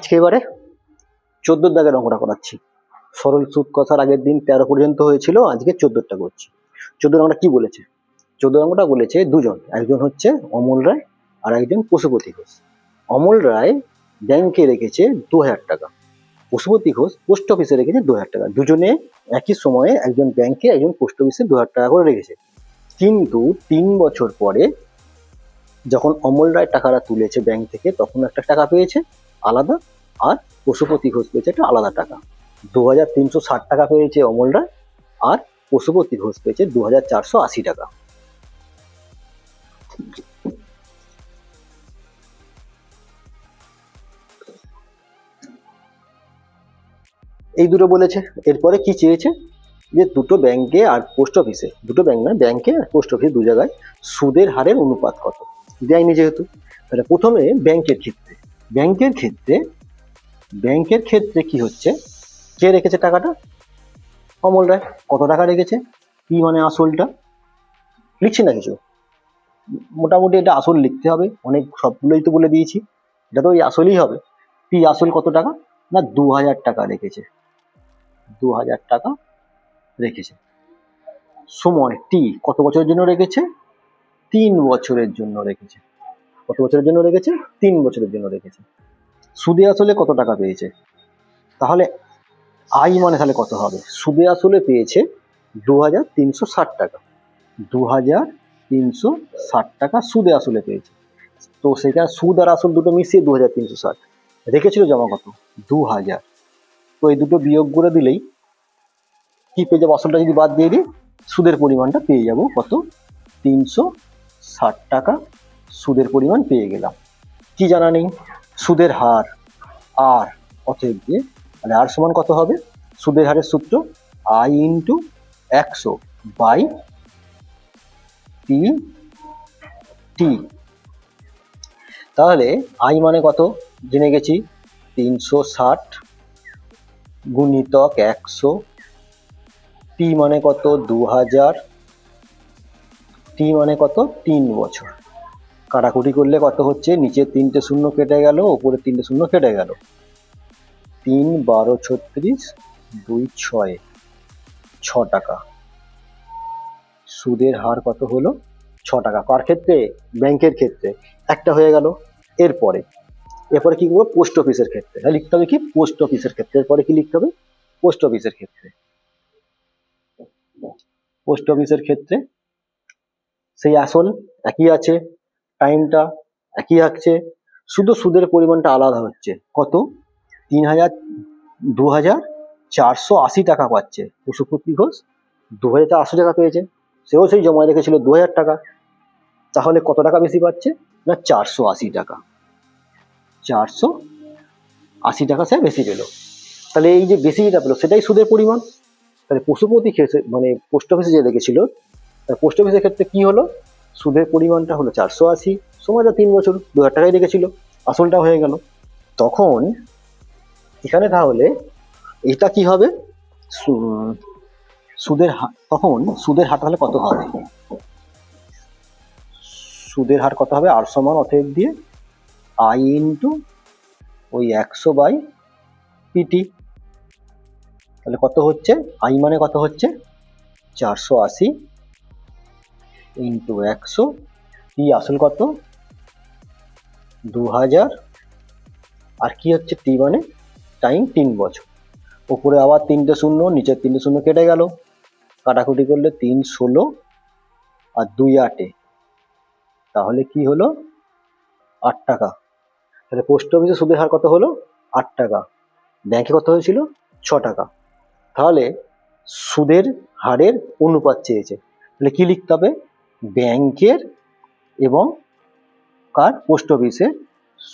আজকে এবারে 14 দাগের অঙ্কটা করাচ্ছি। সরল সুদ কষার আগের দিন 13 পর্যন্ত হয়েছিল, আজকে 14টা করছি। 14 অঙ্কটা কি বলেছে? 14 অঙ্কটা বলেছে দুজন, একজন হচ্ছে অমল রায় আর একজন পশুপতি ঘোষ। অমল রায় ব্যাংকে রেখেছে 2000 টাকা, পশুপতি ঘোষ পোস্ট অফিসে রেখেছে 2000 টাকা। দুজনে একই সময়ে, একজন ব্যাংকে একজন পোস্ট অফিসে 2000 টাকা করে রেখেছে। কিন্তু 3 বছর পরে যখন অমল রায় টাকাটা তুলেছে ব্যাংক থেকে, তখন একটা টাকা পেয়েছে আলাদা, আর পশুপতি ঘোষ পেয়েছে একটা আলাদা টাকা। 2360 টাকা পেয়েছে অমল রায়, আর পশুপতি ঘোষ পেয়েছে 2480 টাকা। এই দুটো বলেছে। এরপরে কি চেয়েছে? যে দুটো ব্যাংকে আর পোস্ট অফিসে, দুটো ব্যাংক না, ব্যাংকে আর পোস্ট অফিসে দু জায়গায় সুদের হারের অনুপাত কত দেয়নি যেহেতু। তাহলে প্রথমে ব্যাংকের ক্ষেত্রে, ব্যাংকের ক্ষেত্রে কি হচ্ছে, কে রেখেছে টাকাটা? অমল রায়। কত টাকা রেখেছে? কি মানে আসলটা লিখছি না কিছু, মোটামুটি এটা আসল লিখতে হবে, অনেক সবগুলোই তো বলে দিয়েছি, এটা তো ওই আসলই হবে। কি আসল কত টাকা? না 2000 টাকা রেখেছে, 2000 টাকা রেখেছে। সময় টি কত বছরের জন্য রেখেছে? 3 বছরের জন্য রেখেছে। কত বছরের জন্য রেখেছে? 3 বছরের জন্য রেখেছে। সুদে আসলে কত টাকা পেয়েছে? তাহলে আই মানে তাহলে কত হবে? সুদে আসলে পেয়েছে 2360 টাকা, 2360 টাকা সুদে আসলে পেয়েছে। তো সেটা সুদ আর আসল দুটো মিশিয়ে 2360 রেখেছিল, জমা কত? 2000। তো এই দুটো বিয়োগ করে দিলেই কি পেয়ে যাবো? আসলটা যদি বাদ দিয়ে দিই, সুদের পরিমাণটা পেয়ে যাব কত? 360 টাকা সুদের পরিমাণ পেয়ে গেলাম। কি জানা নেই? সুদের হার আর অতএব দিয়ে, তাহলে আর সমান কত হবে? সুদের হারের সূত্র আই ইন্টু 100 বাই টি টি। তাহলে আই মানে কত জেনে গেছি, 360 গুণিতক 100, টি মানে কত? 2000, টি মানে কত? 3 বছর। কাটাকুটি করলে কত হচ্ছে? নিচে 3টে শূন্য কেটে গেল, উপরে 3টে শূন্য কেটে গেল। 3 12 36, 2 6, 6 টাকা। সুদের হার কত হলো? 6 টাকা। কার ক্ষেত্রে? ব্যাংকের ক্ষেত্রে। একটা হয়ে গেল। এরপরে কি করবো? পোস্ট অফিসের ক্ষেত্রে। লিখতে হবে কি? পোস্ট অফিসের ক্ষেত্রে। এরপরে কি লিখতে হবে? পোস্ট অফিসের ক্ষেত্রে। পোস্ট অফিসের ক্ষেত্রে সেই আসল একই আছে, টাইমটা একই আছে, শুধু সুদের পরিমাণটা আলাদা হচ্ছে। কত? 2480 টাকা পাচ্ছে পশুপতি ঘোষ, 2480 টাকা পেয়েছে। সেও সেই জমা রেখেছিল 2000 টাকা। তাহলে কত টাকা বেশি পাচ্ছে? না 480 টাকা। 480 টাকা সে বেশি পেল। তাহলে এই যে বেশি যেটা পেলো সেটাই সুদের পরিমাণ। তাহলে পশুপতি ক্ষেত্রে মানে পোস্ট অফিসে যে রেখেছিল, পোস্ট অফিসের ক্ষেত্রে কি হলো? সুদের পরিমাণটা হলো 480, সময়টা 3 বছর, 2000 টাকাই রেখেছিল, আসলটা হয়ে গেল। তখন এখানে তাহলে এটা কি হবে? সুদের হার, তখন সুদের হার তাহলে কত হবে? সুদের হার কত হবে? আর সমান অতএব দিয়ে আই ইন্টু ওই 100 বাই পিটি। তাহলে কত হচ্ছে? আই মানে কত হচ্ছে? 480 ইন্টু 100, টি আসল কত? 2000, আর কি হচ্ছে? টি মানে টাইম 3 বছর। উপরে আবার 3টে শূন্য, নিচের 3টে শূন্য কেটে গেল, কাটাকুটি করলে 3 16 আর 2 8, তাহলে কি হলো? 8 টাকা। তাহলে পোস্ট অফিসে সুদের হার কত হলো? 8 টাকা। ব্যাংকে কত হয়েছিল? 6 টাকা। তাহলে সুদের হারের অনুপাত চেয়েছে। তাহলে কি লিখতে হবে? ব্যাংকের এবং কার? পোস্ট অফিসে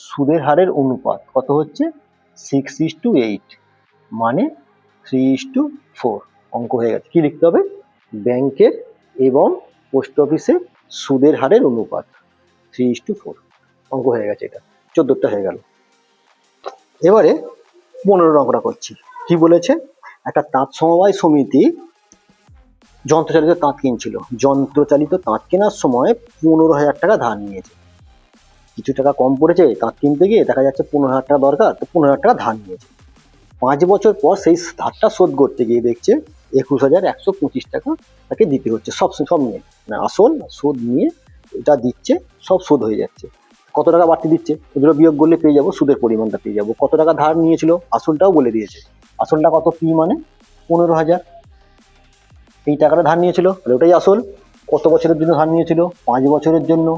সুদের হারের অনুপাত কত হচ্ছে? 6:8, মানে 3:4। অঙ্ক হয়ে গেছে। কি লিখতে হবে? ব্যাংকের এবং পোস্ট অফিসে সুদের হারের অনুপাত 3:4। অঙ্ক হয়ে গেছে। এটা 14টা হয়ে গেল। এবারে 15 অঙ্কটা করছি। কি বলেছে? একটা তাঁত সমবায় সমিতি যন্ত্রচালিত তাঁত কিনছিল। যন্ত্রচালিত তাঁত কেনার সময় 15,000 টাকা ধার নিয়েছে। কিছু টাকা কম পড়েছে, তার কিনতে গিয়ে দেখা যাচ্ছে 15,000 টাকা দরকার, তো 15,000 টাকা ধার নিয়েছে। 5 বছর পর সেই ধারটা শোধ করতে গিয়ে দেখছে 21,125 টাকা তাকে দিতে হচ্ছে, সব নিয়ে, মানে আসল শোধ নিয়ে এটা দিচ্ছে, সব শোধ হয়ে যাচ্ছে। কত টাকা বাড়তি দিচ্ছে এগুলো বিয়োগ করলে পেয়ে যাবো সুদের পরিমাণটা, পেয়ে যাবো কত টাকা ধার নিয়েছিল, আসলটাও বলে দিয়েছে। আসলটা কত, পি মানে 15,000, এই টাকাটা ধার নিয়েছিল, ওটাই আসল। কত বছরের জন্য ধার নিয়েছিল, 5 বছরের জন্য,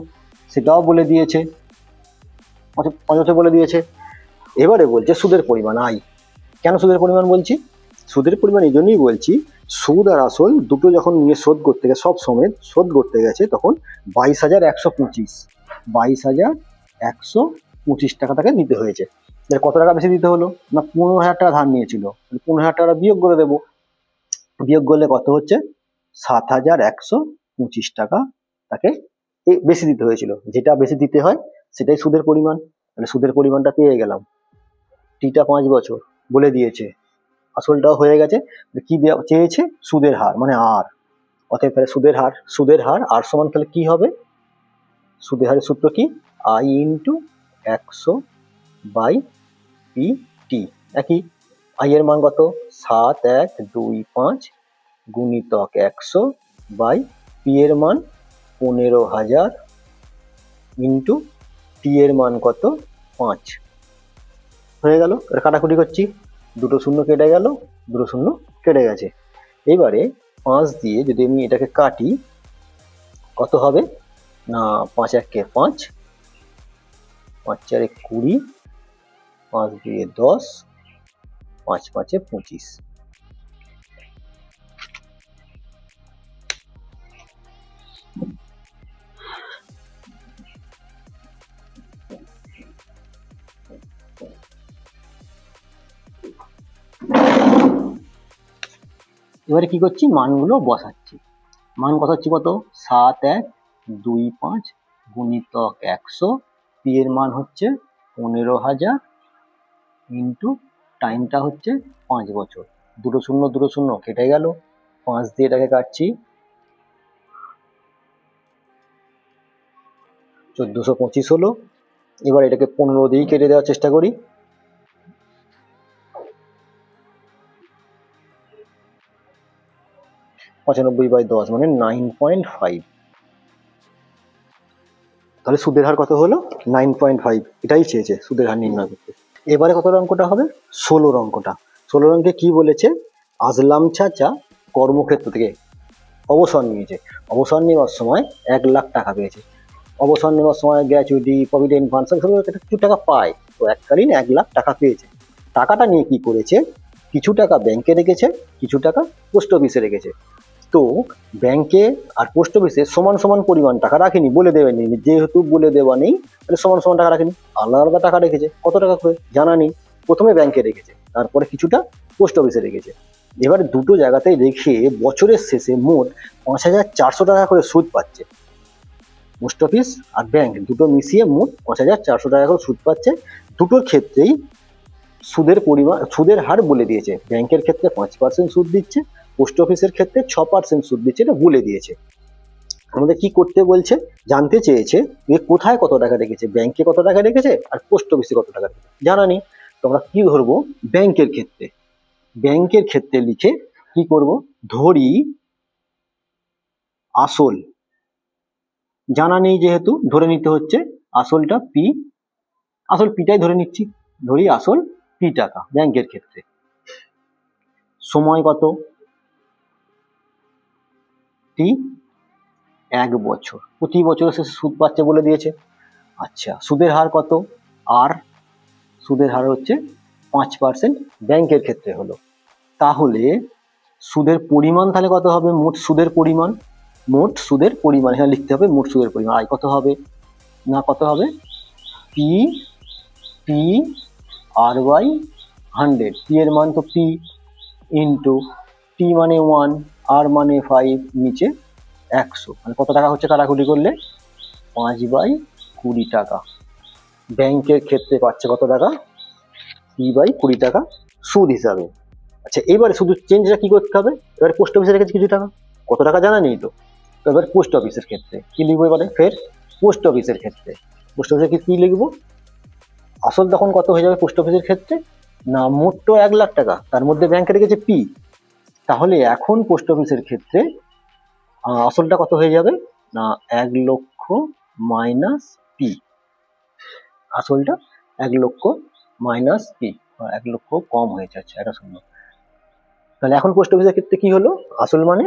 সেটাও বলে দিয়েছে, 5 বছর বলে দিয়েছে। এবারে বলছে সুদের পরিমাণ আই। কেন সুদের পরিমাণ বলছি, সুদের পরিমাণ এই জন্যই বলছি, সুদ আর আসল দুটো যখন নিয়ে শোধ করতে গেছে, সব সমেত শোধ করতে গেছে, তখন 22,125 টাকা তাকে দিতে হয়েছে। কত টাকা বেশি দিতে হলো না, 15,000 টাকা ধার নিয়েছিল, 15,000 টাকা বিয়োগ করে দেবো, বিয়োগ করলে কত হচ্ছে 7,125 টাকা তাকে বেশি দিতে হয়েছিল। যেটা বেশি দিতে হয় সেটাই সুদের পরিমাণ, মানে সুদের পরিমাণটা পেয়ে গেলাম। টিটা 5 বছর বলে দিয়েছে, আসলটাও হয়ে গেছে। কি চেয়েছে, সুদের হার মানে আর, অতএব তাহলে সুদের হার আর সমান তাহলে কি হবে, সুদের হারের সূত্র কি, আই ইন্টু 100/PT। একই, আই এর মান কত 7,125 গুণিতক 100/P এর মান 15,000 ইন্টু টি এর মান কত 5 হয়ে গেল। এটা কাটাকুটি করছি, দুটো শূন্য কেটে গেল, দুটো শূন্য কেটে গেছে। এবারে 5 দিয়ে যদি আমি এটাকে কাটি কত হবে না, 5 1 5, 5 4 20, 5 2 10, 5 5 25। এবারে কি করছি, মানগুলো বসাচ্ছি। মান বসাচ্ছি কত, 7,125 গুণিতক 100, পি এর মান হচ্ছে 15,000 ইন্টু টাইমটা হচ্ছে 5 বছর, দুটো শূন্য কেটে গেল, 5 দিয়ে এটাকে কাটছি, 1425 হলো। এবার এটাকে 15 দিয়েই কেটে দেওয়ার চেষ্টা করি, 95/10 মানে 9.5। তাহলে সুদের হার কত হলো 9.5, এটাই চেয়েছে সুদের হার নির্ণয় করতে। এবারে কত অঙ্কটা হবে, 16 অঙ্কটা। 16 অঙ্কে কি বলেছে, আজলাম চাচা কর্মক্ষেত্র থেকে অবসর নিয়েছে, অবসর নেওয়ার সময় 1 লাখ টাকা পেয়েছে। অবসর নেওয়ার সময় গ্র্যাচুইটি, প্রভিডেন্ট ফান্ড কিছু টাকা পায়, তো এককালীন 1 লাখ টাকা পেয়েছে। টাকাটা নিয়ে কি করেছে, কিছু টাকা ব্যাংকে রেখেছে, কিছু টাকা পোস্ট অফিসে রেখেছে। তো ব্যাংকে আর পোস্ট অফিসে সমান সমান পরিমাণ টাকা রাখেনি, বলে দেওয়া নেই, যেহেতু বলে দেওয়া নেই তাহলে সমান সমান টাকা রাখেনি, আলাদা আলাদা টাকা রেখেছে। কত টাকা করে জানা নেই, প্রথমে ব্যাংকে রেখেছে, তারপরে কিছুটা পোস্ট অফিসে রেখেছে। এবার দুটো জায়গাতেই রেখে বছরের শেষে মোট 5,400 টাকা করে সুদ পাচ্ছে। পোস্ট অফিস আর ব্যাংক দুটো মিশিয়ে মোট 5,400 টাকা করে সুদ পাচ্ছে। দুটোর ক্ষেত্রেই সুদের হার বলে দিয়েছে, ব্যাংকের ক্ষেত্রে 5% সুদ দিচ্ছে, পোস্ট অফিসের ক্ষেত্রে 6% সুদ দিচ্ছে, এটা বলে দিয়েছে। আমাদের কি করতে বলছে, জানতে চেয়েছে যে কোথায় কত টাকা রেখেছে, ব্যাংকে কত টাকা রেখেছে আর পোস্ট অফিসে কত টাকা রেখেছে, জানা নেই। তো আমরা কি ধরবো, ব্যাংকের ক্ষেত্রে, ব্যাংকের ক্ষেত্রে লিখে কি করব, ধরি আসল, জানা নেই যেহেতু ধরে নিতে হচ্ছে আসলটা পি, আসল পিটাই ধরে নিচ্ছি, ধরি আসল পি টাকা ব্যাংকের ক্ষেত্রে। সময় কত, টি 1 বছর, প্রতি বছরের শেষে সুদ পাচ্ছে বলে দিয়েছে। আচ্ছা, সুদের হার কত, আর সুদের হার হচ্ছে 5% ব্যাংকের ক্ষেত্রে হলো। তাহলে সুদের পরিমাণ তাহলে কত হবে, মোট সুদের পরিমাণ, মোট সুদের পরিমাণ এখানে লিখতে হবে, মোট সুদের পরিমাণ আই কত হবে না, কত হবে P, P R by 100, P এর মান তো পি ইন্টু টি মানে 1, আর মানে 5, নিচে 100, মানে কত টাকা হচ্ছে কাটাকুটি করলে 5/20 টাকা। ব্যাংকের ক্ষেত্রে পাচ্ছে কত টাকা, p/20 টাকা সুদ হিসাবে। আচ্ছা, এবারে শুধু চেঞ্জটা কি করতে হবে, এবার পোস্ট অফিসে রেখেছে কিছু টাকা, কত টাকা জানা নেই তো। এবার পোস্ট অফিসের ক্ষেত্রে কি লিখবো, এবারে ফের পোস্ট অফিসের ক্ষেত্রে পোস্ট অফিসে কি লিখবো? আসল তখন কত হয়ে যাবে পোস্ট অফিসের ক্ষেত্রে? না, মোট তো 1,00,000 টাকা, তার মধ্যে ব্যাংকে রেখেছে পি, তাহলে এখন পোস্ট অফিসের ক্ষেত্রে আসলটা কত হয়ে যাবে? না 1,00,000 মাইনাস পি, আসলটা 1,00,000 মাইনাস পি, 1,00,000 কম হয়ে যাচ্ছে, এটা শূন্য। তাহলে এখন পোস্ট অফিসের ক্ষেত্রে কি হলো? আসল মানে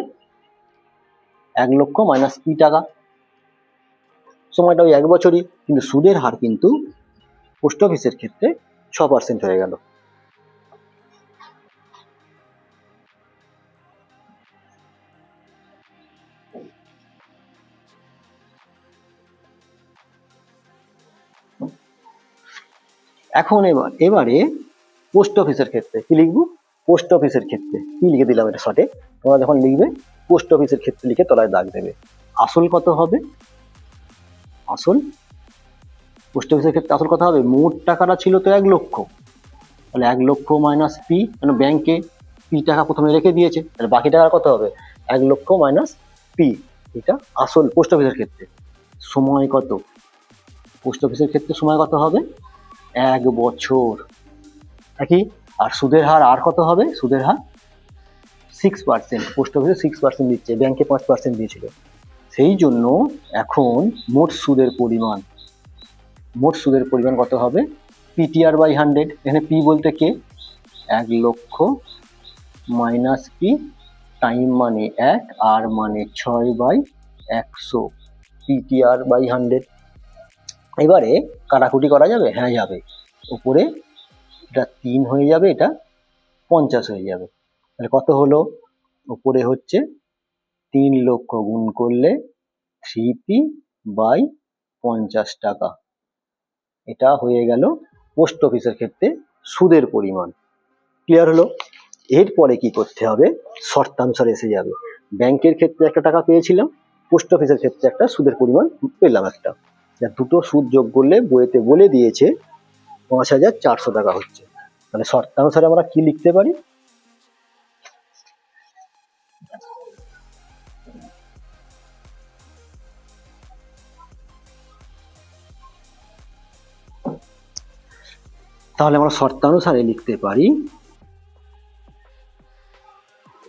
1,00,000 মাইনাস পি টাকা, সময়টা ওই 1 বছরই, কিন্তু সুদের হার কিন্তু পোস্ট অফিসের ক্ষেত্রে 6% হয়ে গেল। এখন এবারে পোস্ট অফিসের ক্ষেত্রে কি লিখবো? পোস্ট অফিসের ক্ষেত্রে কি লিখে দিলাম এটা শর্টে, তোমরা যখন লিখবে পোস্ট অফিসের ক্ষেত্রে লিখে তলায় দাগ দেবে। আসল কত হবে? আসল পোস্ট অফিসের ক্ষেত্রে আসল কত হবে? মোট টাকাটা ছিল তো 1,00,000, তাহলে 1,00,000 মাইনাস পি, মানে ব্যাংকে পি টাকা প্রথমে রেখে দিয়েছে, তাহলে বাকি টাকা কত হবে? 1,00,000 মাইনাস পি, এটা আসল পোস্ট অফিসের ক্ষেত্রে। সময় কত? পোস্ট অফিসের ক্ষেত্রে সময় কত হবে? 1 বছর, নাকি? আর সুদের হার আর কত হবে? সুদের হার 6%, পোস্ট অফিসে 6% দিচ্ছে, ব্যাংকে 5% দিয়েছিল, সেই জন্য এখন মোট সুদের পরিমাণ কত হবে? পিটিআর বাই 100, এখানে পি বলতে কে? 1,00,000 মাইনাস পি, টাইম মানে 1, আর মানে 6/100, পিটিআর বাই 100। এবারে কাটাকুটি করা যাবে? হ্যাঁ যাবে, উপরে এটা 3 হয়ে যাবে, এটা 50 হয়ে যাবে, তাহলে কত হলো? উপরে হচ্ছে 3,00,000 গুণ করলে 3p বাই 50 টাকা, এটা হয়ে গেল পোস্ট অফিসের ক্ষেত্রে সুদের পরিমাণ। ক্লিয়ার হলো? এরপরে কি করতে হবে? শর্তানুসারে এসে যাবে। ব্যাংকের ক্ষেত্রে একটা টাকা পেয়েছিলাম, পোস্ট অফিসের ক্ষেত্রে একটা সুদের পরিমাণ পেলাম একটা, দুটো সুদ যোগ করলে বইতে বলে দিয়েছে 5,400 টাকা হচ্ছে, তাহলে শর্তানুসারে আমরা কি লিখতে পারি? তাহলে আমরা শর্তানুসারে লিখতে পারি,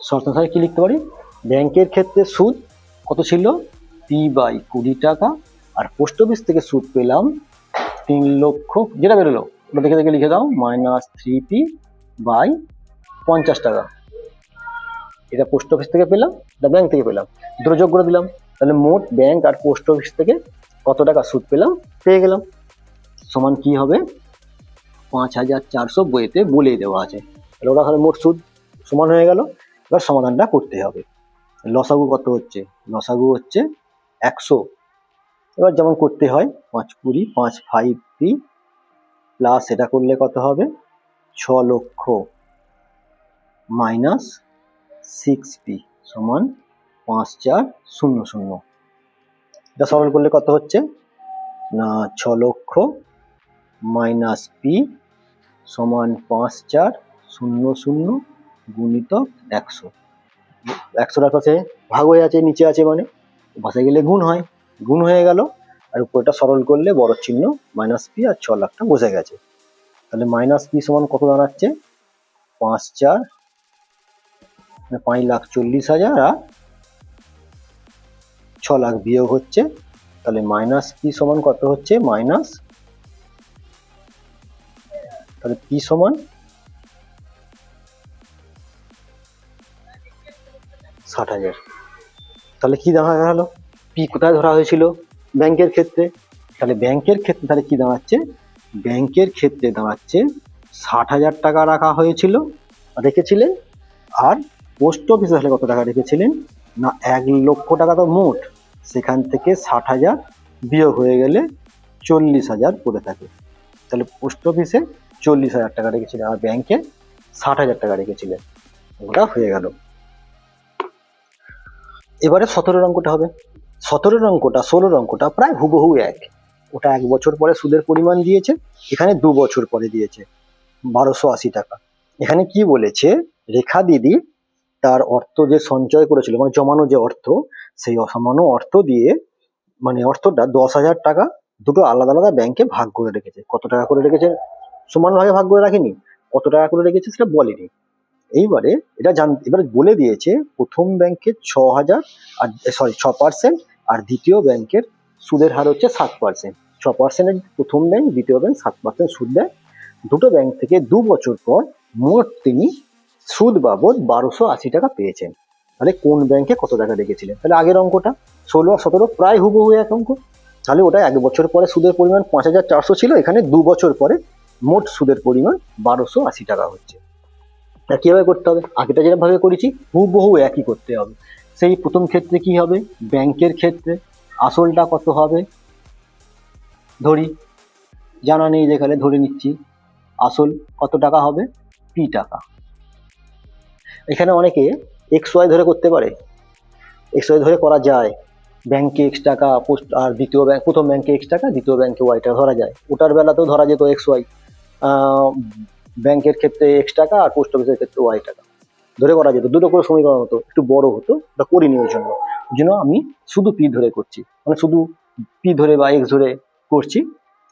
শর্তানুসারে কি লিখতে পারি? ব্যাংকের ক্ষেত্রে সুদ কত ছিল? পি বাই 20 টাকা, আর পোস্ট অফিস থেকে সুদ পেলাম 3,00,000, যেটা বেরোলো ওটা দেখে দেখে লিখে দাও, মাইনাস 3p বাই 50 টাকা, এটা পোস্ট অফিস থেকে পেলাম, এটা ব্যাংক থেকে পেলাম, দুটো যোগ করে দিলাম, তাহলে মোট ব্যাংক আর পোস্ট অফিস থেকে কত টাকা সুদ পেলাম পেয়ে গেলাম, সমান কি হবে? 5,400 বইতে বলে দেওয়া আছে, তাহলে ওটা তাহলে মোট সুদ সমান হয়ে গেল। এবার সমাধানটা করতে হবে। লসাগু কত হচ্ছে? লসাগু হচ্ছে 100। এবার যেমন করতে হয়, 5 20 5 5p প্লাস এটা করলে কত হবে? 6,00,000 মাইনাস 6p সমান 5,400। এটা সরল করলে কত হচ্ছে? না 6,00,000 মাইনাস পি সমান 5,400 গুণিতক 100। 100টার কাছে ভাগ হয়ে আছে, নিচে আছে মানে ভাষা গেলে গুণ হয়, গুণ হয়ে গেল, আর উপরটা সরল করলে বড় চিহ্ন মাইনাস পি, আর 6,00,000টা বসে গেছে, তাহলে মাইনাস পি সমান কত দাঁড়াচ্ছে? 5,40,000, আর 6,00,000 বিয়োগ হচ্ছে, তাহলে মাইনাস পি সমান কত হচ্ছে? মাইনাস, তাহলে পি সমান 60,000। তাহলে কি দেখা গেল? পি কোথায় ধরা হয়েছিল? ব্যাংকের ক্ষেত্রে, তাহলে ব্যাংকের ক্ষেত্রে তাহলে কি দাঁড়াচ্ছে? ব্যাংকের ক্ষেত্রে দাঁড়াচ্ছে 60,000 টাকা রাখা হয়েছিল, রেখেছিলেন, আর পোস্ট অফিসে তাহলে কত টাকা রেখেছিলেন? না 1,00,000 টাকা তো মোট, সেখান থেকে 60,000 বিয়োগ হয়ে গেলে 40,000 পড়ে থাকে, তাহলে পোস্ট অফিসে 40,000 টাকা রেখেছিলেন, আর ব্যাংকে 60,000 টাকা রেখেছিলেন, ওটা হয়ে গেল। এবারে 17 অঙ্কটা হবে। 17 অঙ্কটা 16 অঙ্কটা প্রায় হুবহু এক, ওটা 1 বছর পরে সুদের পরিমাণ দিয়েছে, এখানে 2 বছর পরে দিয়েছে 1,280 টাকা। এখানে কি বলেছে? রেখা দিদি তার অর্থ যে সঞ্চয় করেছিল, মানে জমানো যে অর্থ, সেই জমানো অর্থ দিয়ে, মানে অর্থটা 10,000 টাকা দুটো আলাদা আলাদা ব্যাংকে ভাগ করে রেখেছে। কত টাকা করে রেখেছে সমানভাবে ভাগ করে রাখেনি, কত টাকা করে রেখেছে সেটা বলেনি। এইবারে এবারে বলে দিয়েছে প্রথম ব্যাংকে 6,000 আর 6% আর দ্বিতীয় ব্যাংকের সুদের হার হচ্ছে 7%। 6% প্রথম ব্যাংক, দ্বিতীয় ব্যাংক 7% সুদ দেয়। দুটো ব্যাংক থেকে 2 বছর পর মোট তিনি সুদ বাবদ 1280 টাকা পেয়েছেন। তাহলে কোন ব্যাংকে কত টাকা রেখেছিলেন? তাহলে আগের অঙ্কটা 16 আর 17 প্রায় হুবহু এক অঙ্ক। তাহলে ওটা 1 বছর পরে সুদের পরিমাণ 5,400 ছিল, এখানে 2 বছর পরে মোট সুদের পরিমাণ 1280 টাকা হচ্ছে। তা কিভাবে করতে হবে? আগেটা যেভাবে করেছি হুবহু একই করতে হবে। সেই প্রথম ক্ষেত্রে কি হবে, ব্যাংকের ক্ষেত্রে আসলটা কত হবে ধরি, জানা নেই যেখানে ধরে নিচ্ছি আসল কত টাকা হবে, পি টাকা। এখানে অনেকে এক্স ওয়াই ধরে করতে পারে, এক্স ওয়াই ধরে করা যায়। ব্যাংকে এক্স টাকা আর দ্বিতীয় ব্যাংক, প্রথম ব্যাংকে এক্স টাকা, দ্বিতীয় ব্যাংকে ওয়াই টাকা ধরা যায়। ওটার বেলাতেও ধরা যেত এক্স ওয়াই, ব্যাংকের ক্ষেত্রে এক্স টাকা আর পোস্ট অফিসের ক্ষেত্রে ওয়াই টাকা ধরে করা যেত। দুটো করে সমীকরণ হতো, একটু বড় হতো, ওটা করিনি ওই জন্য। ওই জন্য আমি শুধু পি ধরে করছি, মানে শুধু পি ধরে বা এক্স ধরে করছি।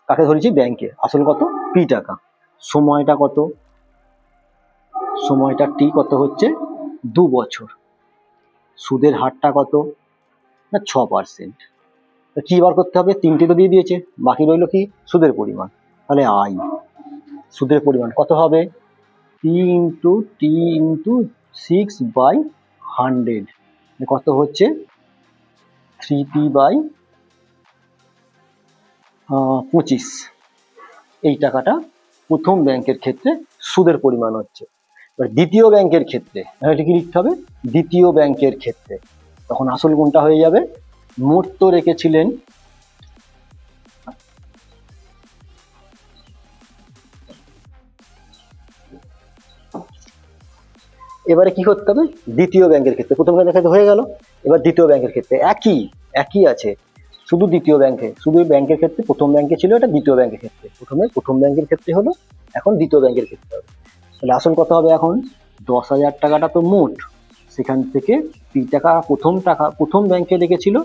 কাকে ধরেছি? ব্যাংকে। আসল কত? পি টাকা। সময়টা কত? সময়টা টি কত হচ্ছে? 2 বছর। সুদের হারটা কত? না 6%। কি বার করতে হবে? তিনটে তো দিয়ে দিয়েছে, বাকি রইল কি? সুদের পরিমাণ। তাহলে আই, সুদের পরিমাণ কত হবে? পি ইন্টু টি ইন্টু 6/100 কত হচ্ছে? 3p/25। এই টাকাটা প্রথম ব্যাংকের ক্ষেত্রে সুদের পরিমাণ হচ্ছে। এবার দ্বিতীয় ব্যাংকের ক্ষেত্রে এটা কি লিখতে হবে? দ্বিতীয় ব্যাংকের ক্ষেত্রে তখন আসল গুণটা হয়ে যাবে। মোট তো রেখেছিলেন এবারে কি করতে হবে? দ্বিতীয় ব্যাংকের ক্ষেত্রে, প্রথম ব্যাংকের ক্ষেত্রে হয়ে গেল, এবার দ্বিতীয় ব্যাংকের ক্ষেত্রে একই আছে, শুধু দ্বিতীয় ব্যাংকে, শুধু ব্যাংকের ক্ষেত্রে প্রথম ব্যাংকে ছিল, এটা দ্বিতীয় ব্যাংকের ক্ষেত্রে। প্রথম ব্যাংকের ক্ষেত্রে হলো, এখন দ্বিতীয় ব্যাংকের ক্ষেত্রে হবে। তাহলে আসল কত হবে এখন? 10,000 টাকাটা তো মোট, সেখান থেকে পি টাকা প্রথম ব্যাংকে রেখেছিল,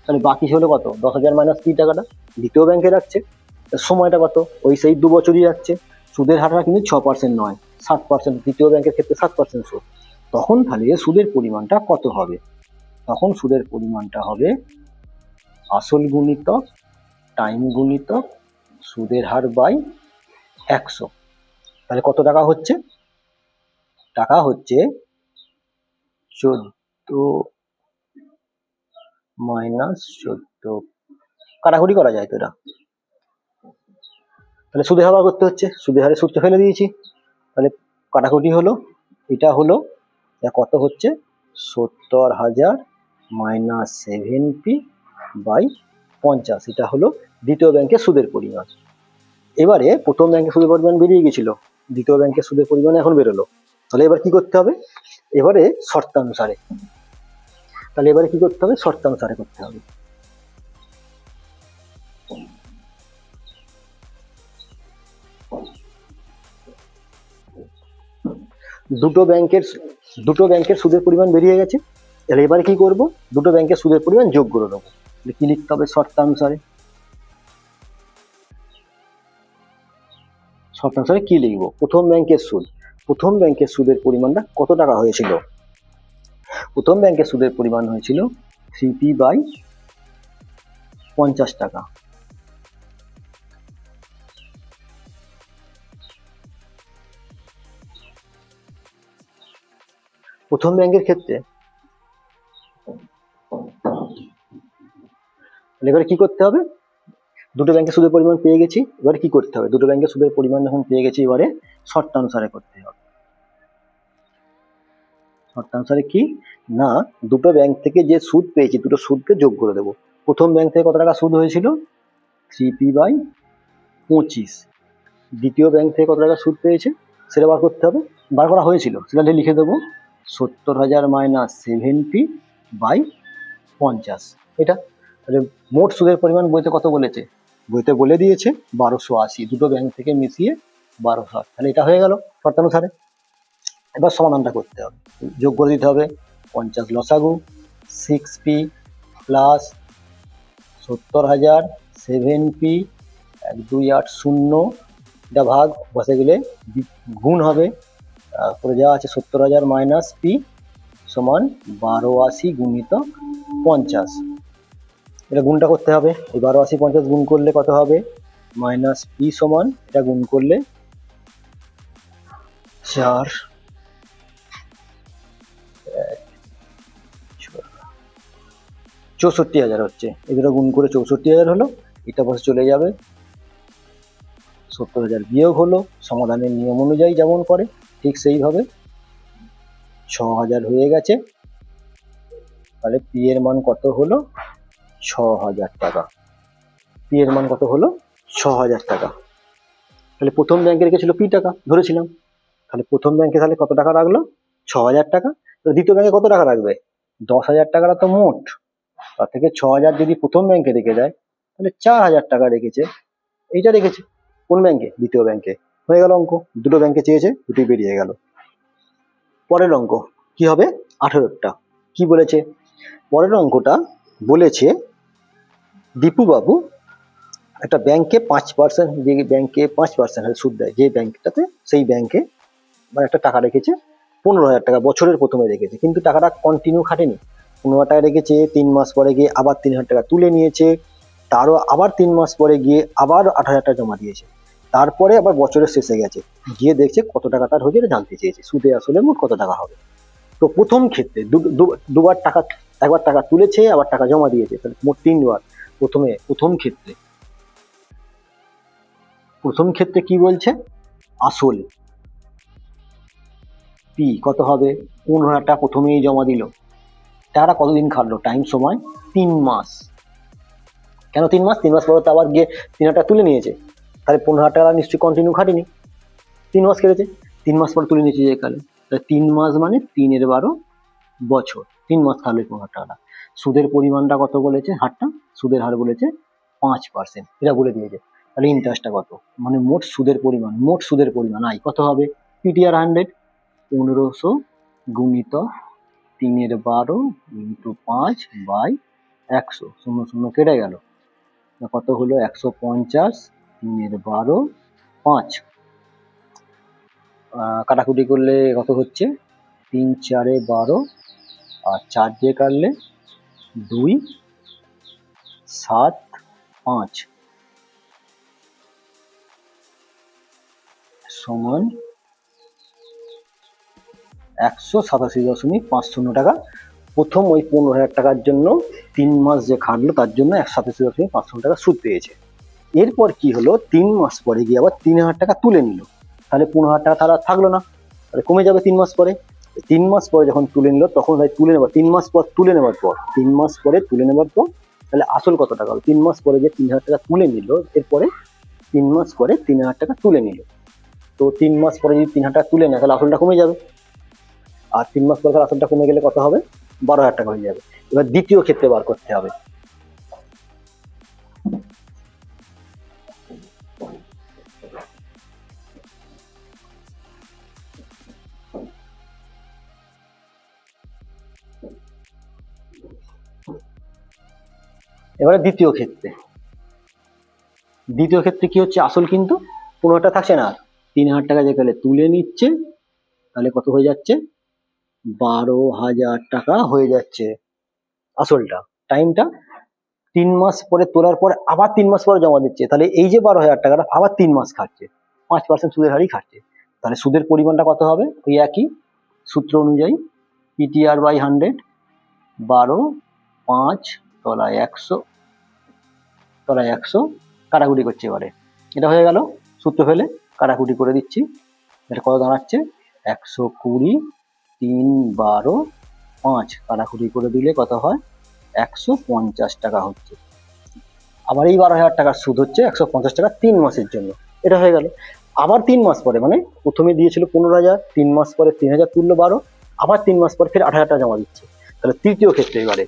তাহলে বাকি হলো কত? 10,000 মাইনাস পি টাকাটা দ্বিতীয় ব্যাংকে রাখছে। সময়টা কত? ওই সেই 2 বছরই রাখছে। সুদের হারটা কিন্তু 6% নয়, 7%। দ্বিতীয় ব্যাংকের ক্ষেত্রে 7% সুদ। তখন তাহলে সুদের পরিমাণটা কত হবে? তখন সুদের পরিমাণটা হবে আসল গুণিতক টাইম গুণিতক সুদের হার বাই 100। তাহলে কত টাকা হচ্ছে? টাকা হচ্ছে 14 মাইনাস 14, কাটাকুটি করা যায় তো এটা। তাহলে সুদের হার করতে হচ্ছে, সুদের হারে সূত্র ফেলে দিয়েছি, তাহলে কাটাকুটি হলো, এটা হলো কত হচ্ছে? 70,000 মাইনাস 7p/50। এটা হলো দ্বিতীয় ব্যাংকের সুদের পরিমাণ। এবারে প্রথম ব্যাংকের সুদের পরিমাণ বেরিয়ে গেছিল, দ্বিতীয় ব্যাংকের সুদের পরিমাণ এখন বেরোলো। তাহলে এবার কি করতে হবে? এবারে শর্তানুসারে, তাহলে এবারে কি করতে হবে? শর্তানুসারে করতে হবে। দুটো ব্যাংকের সুদের পরিমাণ বেরিয়ে গেছে। তাহলে এবারে কি করব? দুটো ব্যাংকের সুদের পরিমাণ যোগ করে দেবো। কি লিখতে হবে? শর্তানুসারে। শর্তানুসারে কি লিখবো? প্রথম ব্যাংকের সুদের পরিমাণটা কত টাকা হয়েছিল? প্রথম ব্যাংকের সুদের পরিমাণ হয়েছিল 3p/50 টাকা। প্রথম ব্যাংকের ক্ষেত্রে এবারে কি করতে হবে? দুটো ব্যাংকের সুদের পরিমাণ পেয়ে গেছি, এবারে কি করতে হবে? দুটো ব্যাংকের সুদের পরিমাণ যখন পেয়ে গেছি, এবারে শর্তানুসারে করতে হবে। শর্তানুসারে কি না, দুটো ব্যাংক থেকে যে সুদ পেয়েছি দুটো সুদকে যোগ করে দেবো। প্রথম ব্যাংক থেকে কত টাকা সুদ হয়েছিল? 3p/25। দ্বিতীয় ব্যাংক থেকে কত টাকা সুদ পেয়েছে সেটা বার করতে হবে, বার করা হয়েছিল, সেটা লিখে দেবো 70,000 মাইনাস 7p/50। এটা তাহলে মোট সুদের পরিমাণ বইতে কত বলেছে? বইতে বলে দিয়েছে 1280, দুটো ব্যাংক থেকে মিশিয়ে 1280। তাহলে এটা হয়ে গেল শর্তানুসারে। এবার সমাধানটা করতে হবে, যোগ করে দিতে হবে 50 লসাগু 6p প্লাস 70,000 7p 1280 এটা ভাগ বসে গেলে গুণ হবে। তারপরে যা আছে 70,000 মাইনাস পি সমান 1280 গুণিত 50। এটা গুণটা করতে হবে। এই 1280 50 গুণ করলে কত হবে? মাইনাস পি সমান এটা গুণ করলে 64,000 হচ্ছে। এগুলো গুণ করে 64,000 হলো। এটা বসে চলে যাবে। 70,000 বিয়োগ হলো সমাধানের নিয়ম অনুযায়ী যেমন করে ঠিক সেইভাবে 6,000 হয়ে গেছে। তাহলে পি এর মান কত হলো? 6,000 টাকা। পি এর মান কত হলো? 6,000 টাকা। তাহলে প্রথম ব্যাংকে রেখেছিল পি টাকা ধরেছিলাম। তাহলে প্রথম ব্যাংকে তাহলে কত টাকা রাখলো? 6,000 টাকা। তো দ্বিতীয় ব্যাংকে কত টাকা রাখবে? 10,000 টাকাটা তো মোট। তার থেকে 6,000 যদি প্রথম ব্যাংকে রেখে দেয় তাহলে 4,000 টাকা রেখেছে। এইটা রেখেছে কোন ব্যাংকে? দ্বিতীয় ব্যাংকে। হয়ে গেল অঙ্ক। দুটো ব্যাংকে চেয়েছে, দুটোই বেরিয়ে গেল। পরের অঙ্ক কি হবে? 18টা। কি বলেছে? পরের অঙ্কটা বলেছে দীপুবাবু একটা ব্যাংকে 5%, যে ব্যাংকে 5% সুদ দেয়, যে ব্যাংকটাতে, সেই ব্যাংকে মানে একটা টাকা রেখেছে 15,000 টাকা বছরের প্রথমে রেখেছে, কিন্তু টাকাটা কন্টিনিউ খাটেনি। 15,000 টাকা রেখেছে, 3 মাস পরে গিয়ে আবার 3,000 টাকা তুলে নিয়েছে, তারও আবার 3 মাস পরে গিয়ে আবার 8,000 টাকা জমা দিয়েছে। তারপরে আবার বছরের শেষে গেছে, গিয়ে দেখছে কত টাকা তার হয়েছে এটা জানতে চেয়েছে, সুদে আসলে মোট কত টাকা হবে। তো প্রথম ক্ষেত্রে দুবার টাকা, একবার টাকা তুলেছে আবার টাকা জমা দিয়েছে, তাহলে মোট 3বার। প্রথম ক্ষেত্রে কি বলছে? আসল পি কত হবে? 15,000 টাকা প্রথমেই জমা দিল। টাকাটা কতদিন খাটলো? টাইম সময় 3 মাস। কেন 3 মাস? 3 মাস পরে তো আবার গিয়ে 3,000 টাকা তুলে নিয়েছে, তাহলে 15,000 টাকা নিশ্চয়ই কন্টিনিউ খাটেনি, 3 মাস কেটেছে। 3 মাস পরে তুলে নিয়েছে যে কালে, তাহলে 3 মাস মানে 3 এর 12 বছর। 3 মাস খাটলে 15,000 টাকাটা। সুদের পরিমাণটা কত বলেছে? হারটা, সুদের হার বলেছে 5%, এটা বলে দিয়েছে। তাহলে ইন্টারেস্টটা কত? মানে মোট সুদের পরিমাণ আই কত হবে? পিটিআর 100 1500 গুণিত 3 এর 12 ইন্টু 5 বাই 100, 0 0 কেটে গেল, কত হলো? 150, 3 এর 12, 5। কাটাকুটি করলে কত হচ্ছে? 3 4 12 আর 4 দিয়ে কাটলে 2 7 5 সমান 187.50 টাকা। প্রথম ওই 15,000 টাকার জন্য 3 মাস যে খাটলো তার জন্য 187.50 টাকা সুদ পেয়েছে। এরপর কি হলো? 3 মাস পরে গিয়ে আবার 3,000 টাকা তুলে নিল, তাহলে 15,000 টাকা তারা থাকলো না, তাহলে কমে যাবে 3 মাস পরে। 3 মাস পরে যখন তুলে নিল তখন তুলে নেবার 3 মাস পর তুলে নেবার পর 3 মাস পরে তুলে নেবার পর তাহলে আসল কত টাকা হলো? 3 মাস পরে যে 3,000 টাকা তুলে নিল, এরপরে 3 মাস পরে 3,000 টাকা তুলে নিল। তো 3 মাস পরে যদি 3,000 টাকা তুলে নেয় তাহলে আসলটা কমে যাবে, আর 3 মাস পরে আসলটা কমে গেলে কত হবে? 12,000 টাকা হয়ে যাবে। এবার দ্বিতীয় ক্ষেত্রে বার করতে হবে। এবারে দ্বিতীয় ক্ষেত্রে কি হচ্ছে? আসল কিন্তু 15,000 থাকছে না, 3,000 টাকা যেখানে তুলে নিচ্ছে তাহলে কত হয়ে যাচ্ছে? 12,000 টাকা হয়ে যাচ্ছে আসলটা। টাইমটা 3 মাস পরে তোলার পর আবার 3 মাস পরে জমা দিচ্ছে, তাহলে এই যে 12,000 টাকাটা আবার 3 মাস খাচ্ছে, 5% সুদের হারই খাচ্ছে। তাহলে সুদের পরিমাণটা কত হবে? ওই একই সূত্র অনুযায়ী পিটিআর বাই 100, 12 5 তলায় 100 তলায় 100, কাটাকুটি করছে। এবারে এটা হয়ে গেল, সূত্র ফেলে কাটাকুটি করে দিচ্ছি। এটা কত দাঁড়াচ্ছে? 120, 3 12 5 কাটাকুটি করে দিলে কত হয়? 150 টাকা হচ্ছে। আবার এই 12,000 টাকার সুদ হচ্ছে 150 টাকা 3 মাসের জন্য। এটা হয়ে গেল। আবার 3 মাস পরে, মানে প্রথমে দিয়েছিল 15,000, 3 মাস পরে 3,000 তুললো 12, আবার 3 মাস পরে ফের 8,000 টাকা জমা দিচ্ছে। তাহলে তৃতীয় ক্ষেত্রে এবারে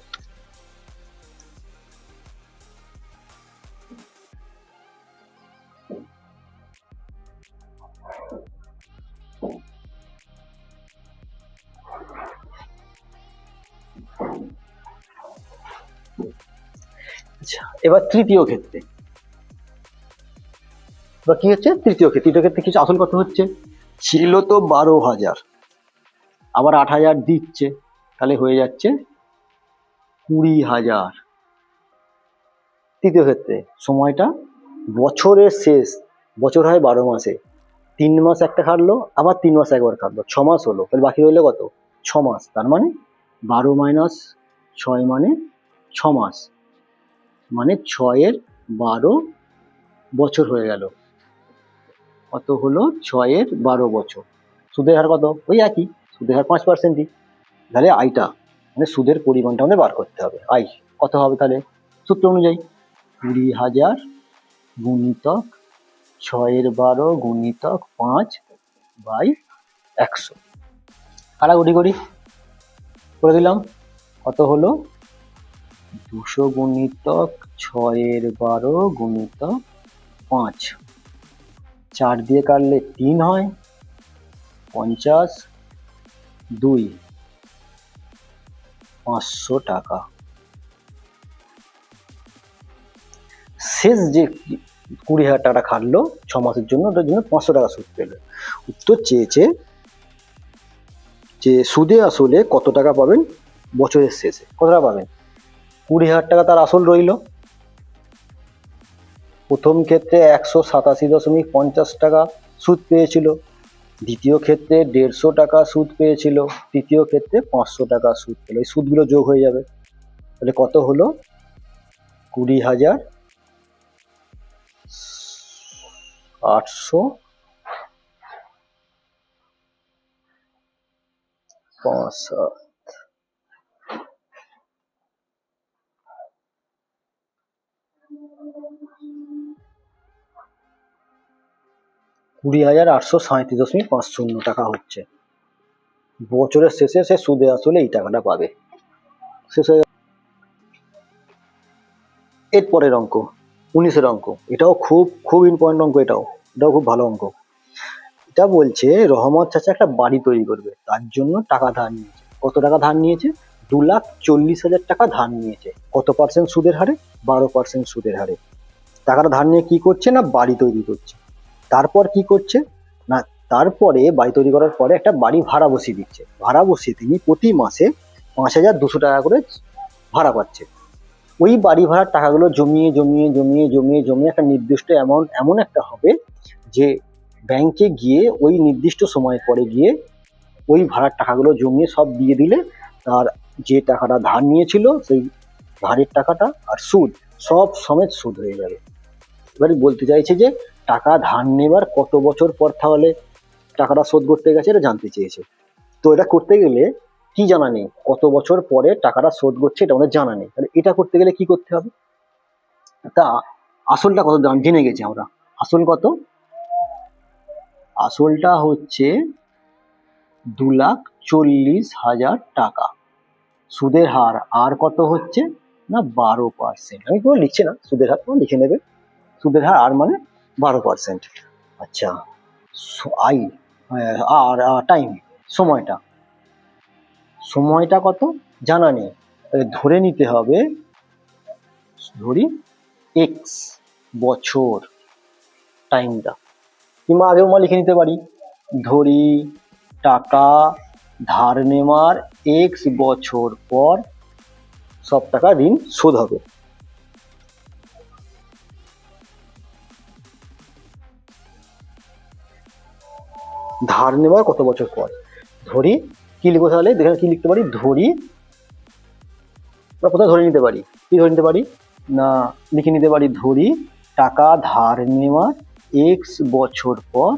আচ্ছা, এবার তৃতীয় ক্ষেত্রে এবার কি হচ্ছে তৃতীয় ক্ষেত্রে কিছু আসল কত হচ্ছে, ছিল তো 12,000, আবার 8,000 দিচ্ছে, তাহলে হয়ে যাচ্ছে 20,000। তৃতীয় ক্ষেত্রে সময়টা বছরের শেষ, বছর হয় 12 মাসে, 3 মাস একটা খাটলো, আবার 3 মাস একবার খাটলো, 6 মাস হলো, তাহলে বাকি রইলো কত, 6 মাস। তার মানে 12 মাইনাস 6 মানে 6 মাস, মানে 6-এর 12 বছর হয়ে গেল। কত হলো, 6-এর 12 বছর। সুদের হার কত, ওই একই, সুদের হার 5%ই। তাহলে আইটা মানে সুদের পরিমাণটা আমাদের বার করতে হবে। আই কত হবে তাহলে, সূত্র অনুযায়ী 20,000 গুণিতক 6-এর 12 গুণিতক 5/100। কাটাকুটি করি, করে দিলাম, কত হলো 200 গুণিতক 6-এর 12 গুণিতক 5, 4 দিয়ে কাটলে 3 হয়, 50, 2, 500 টাকা। শেষ যে 20,000 টাকা খাটলো 6 মাসের জন্য, ওটার জন্য 500 টাকা সুদ পেল। উত্তর চেয়েছে যে সুদে আসলে কত টাকা পাবেন বছরের শেষে, কত টাকা পাবেন। 20,000 টাকা তার আসল রইল, প্রথম ক্ষেত্রে 187.50 টাকা সুদ পেয়েছিল, দ্বিতীয় ক্ষেত্রে 150 টাকা সুদ পেয়েছিল, তৃতীয় ক্ষেত্রে 500 টাকা সুদ পেল। এই সুদগুলো যোগ হয়ে যাবে, তাহলে কত হলো 20,800 5, 20,837.50 টাকা হচ্ছে বছরের শেষে সে সুদে আসলে এই টাকাটা পাবে। শেষ হয়ে, এর পরের অঙ্ক 19-এর অঙ্ক, এটাও খুব খুব ইম্পর্টেন্ট অঙ্ক, এটাও খুব ভালো অঙ্ক। এটা বলছে রহমত চাচা একটা বাড়ি তৈরি করবে, তার জন্য টাকা ধার নিয়েছে। কত টাকা ধার নিয়েছে, 2,40,000 টাকা ধার নিয়েছে। কত পার্সেন্ট সুদের হারে, 12% সুদের হারে। টাকাটা ধার নিয়ে কি করছে না, বাড়ি তৈরি করছে। তারপর কি করছে না, তারপরে বাড়ি তৈরি করার পরে একটা বাড়ি ভাড়া বসিয়ে দিচ্ছে। ভাড়া বসিয়ে তিনি প্রতি মাসে 5,200 টাকা করে ভাড়া পাচ্ছে। ওই বাড়ি ভাড়ার টাকাগুলো জমিয়ে জমিয়ে জমিয়ে জমিয়ে জমিয়ে একটা নির্দিষ্ট অ্যামাউন্ট এমন একটা হবে যে ব্যাংকে গিয়ে ওই নির্দিষ্ট সময় পরে গিয়ে ওই ভাড়ার টাকাগুলো জমিয়ে সব দিয়ে দিলে তার যে টাকাটা ধার নিয়েছিল সেই ধারের টাকাটা আর সুদ সব সমেত সুদ হয়ে যাবে। এবারে বলতে চাইছে যে টাকা ধার নেবার কত বছর পর তাহলে টাকাটা শোধ করতে গেছে, এটা জানতে চেয়েছে। তো এটা করতে গেলে কি জানা নেই, কত বছর পরে টাকাটা শোধ করছে এটা আমাদের জানা নেই। তাহলে এটা করতে গেলে কি করতে হবে, তা আসলটা কত জেনে গেছি আমরা। আসল কত, আসলটা হচ্ছে 2,40,000 টাকা। সুদের হার আর কত হচ্ছে না 12%। আমি কোনো লিখছি না, সুদের হার কোনো লিখে নেবে, সুদের হার আর মানে 12%। আচ্ছা, আই আর টাইম, সময়টা, সময়টা কত জানা নেই, ধরে নিতে হবে, ধরি এক্স বছর টাইমটা, কিংবা আগেও আমরা লিখে নিতে পারি, ধরি টাকা ধার নেওয়ার এক্স বছর পর সব টাকা ঋণ শোধ হবে। ধার নেওয়ার কত বছর পর, ধরি কি লিখবো তাহলে, দেখেন কি লিখতে পারি, ধরি আমরা কোথাও ধরে নিতে পারি, কি ধরে নিতে পারি না, লিখে নিতে পারি ধরি টাকা ধার নেওয়ার এক্স বছর পর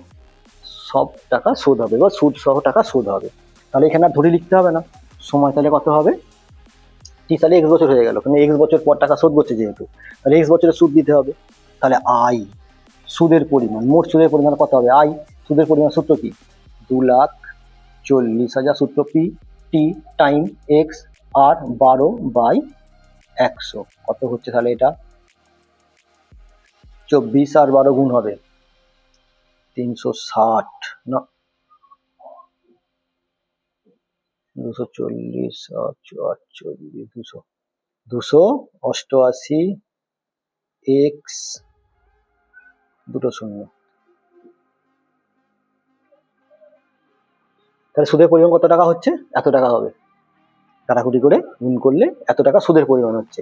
সব টাকা শোধ হবে বা সুদ সহ টাকা শোধ হবে। তাহলে এখানে আর ধরি লিখতে হবে না, সময় তাহলে কত হবে, টি তাহলে এক্স বছর হয়ে গেল, কারণ এক্স বছর পর টাকা শোধ করছে যেহেতু, তাহলে এক্স বছরের সুদ দিতে হবে। তাহলে আই সুদের পরিমাণ, মোট সুদের পরিমাণ কত হবে, আই সুদের পরিমাণ সূত্র কি, 2,40,000 সূত্র পি, টি টাইম এক্স আর 12/100 কত হচ্ছে তাহলে এটা 24 আর 12 গুণ হবে 360 না 240 48 288 এক্স দুটো শূন্য। তাহলে সুদের পরিমাণ কত টাকা হচ্ছে? এত টাকা হবে। কাটাকুটি করে গুণ করলে এত টাকা সুদের পরিমাণ হচ্ছে।